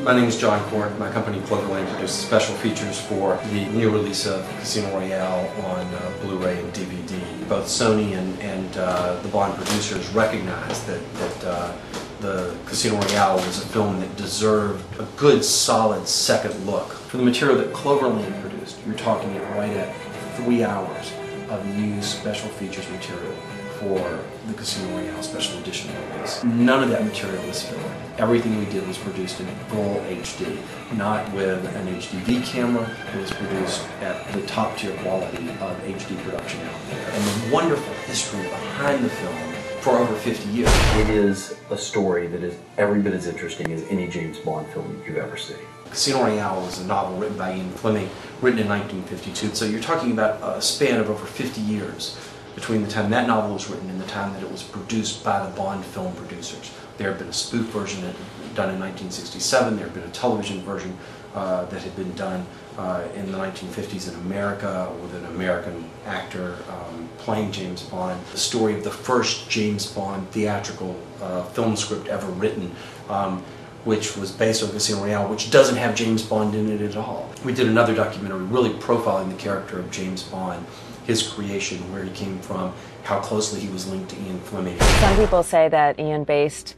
My name is John Cork. My company Cloverland produces special features for the new release of Casino Royale on Blu-ray and DVD. Both Sony and the Bond producers recognized that the Casino Royale was a film that deserved a good, solid second look. For the material that Cloverland produced, you're talking right at 3 hours of new special features material for the Casino Royale Special Edition release. None of that material is filler. Everything we did was produced in full HD, not with an HDV camera. It was produced at the top tier quality of HD production out there. And the wonderful history behind the film for over 50 years. It is a story that is every bit as interesting as any James Bond film you've ever seen. Casino Royale was a novel written by Ian Fleming, written in 1952. So you're talking about a span of over 50 years between the time that novel was written and the time that it was produced by the Bond film producers. There had been a spoof version done in 1967. There had been a television version that had been done in the 1950s in America with an American actor playing James Bond. The story of the first James Bond theatrical film script ever written, which was based on Casino Royale, which doesn't have James Bond in it at all. We did another documentary really profiling the character of James Bond, his creation, where he came from, how closely he was linked to Ian Fleming. Some people say that Ian based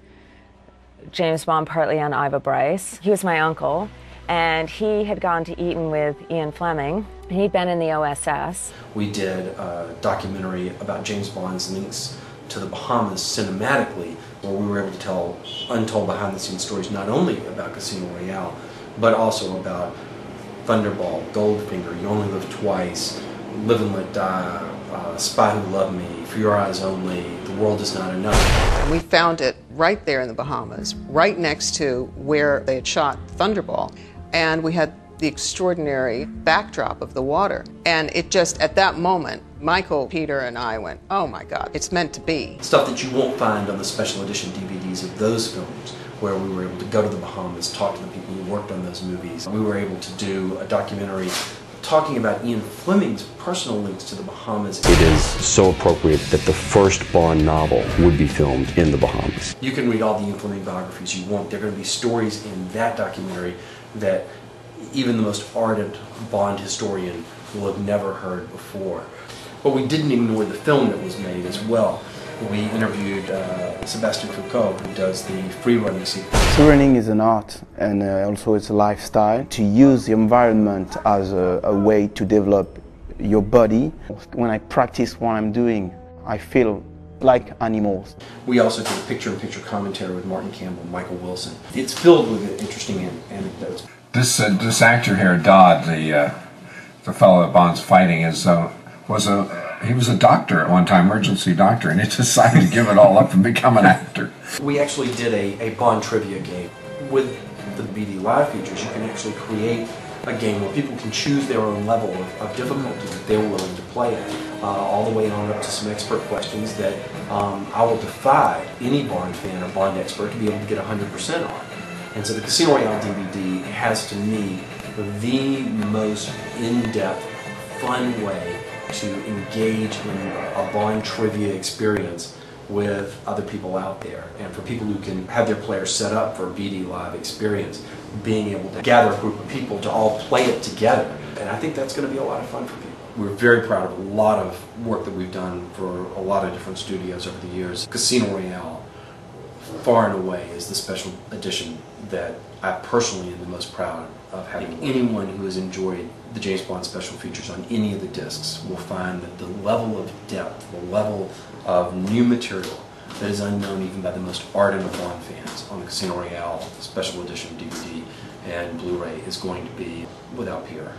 James Bond partly on Iva Bryce. He was my uncle, and he had gone to Eton with Ian Fleming. He'd been in the OSS. We did a documentary about James Bond's links to the Bahamas cinematically, where we were able to tell untold behind-the-scenes stories not only about Casino Royale, but also about Thunderball, Goldfinger, You Only Live Twice, Live and Let Die, Spy Who Loved Me, For Your Eyes Only, The World Is Not Enough. We found it right there in the Bahamas, right next to where they had shot Thunderball. And we had the extraordinary backdrop of the water. And it just, at that moment, Michael, Peter, and I went, oh my God, it's meant to be. Stuff that you won't find on the special edition DVDs of those films, where we were able to go to the Bahamas, talk to the people who worked on those movies. We were able to do a documentary talking about Ian Fleming's personal links to the Bahamas. It is so appropriate that the first Bond novel would be filmed in the Bahamas. You can read all the Ian Fleming biographies you want. There are going to be stories in that documentary that even the most ardent Bond historian will have never heard before. But we didn't ignore the film that was made as well. We interviewed Sebastian Foucault, who does the free-running sequence. Running is an art, and also it's a lifestyle. To use the environment as a way to develop your body. When I practice what I'm doing, I feel like animals. We also did a picture-in-picture commentary with Martin Campbell and Michael Wilson. It's filled with interesting anecdotes. This actor here, Dodd, the fellow that Bond's fighting, he was a doctor at one time, emergency doctor, and he decided to give it all up and become an actor. We actually did a Bond trivia game. With the BD Live features, you can actually create a game where people can choose their own level of difficulty that they're willing to play at, all the way on up to some expert questions that I will defy any Bond fan or Bond expert to be able to get 100% on. And so the Casino Royale DVD has, to me, the most in-depth, fun way to engage in a Bond trivia experience with other people out there. And for people who can have their players set up for a BD Live experience, being able to gather a group of people to all play it together. And I think that's going to be a lot of fun for people. We're very proud of a lot of work that we've done for a lot of different studios over the years. Casino Royale, far and away, is the special edition that I personally am the most proud of having. Anyone who has enjoyed the James Bond special features on any of the discs will find that the level of depth, the level of new material that is unknown even by the most ardent of Bond fans on the Casino Royale special edition DVD and Blu-ray is going to be without peer.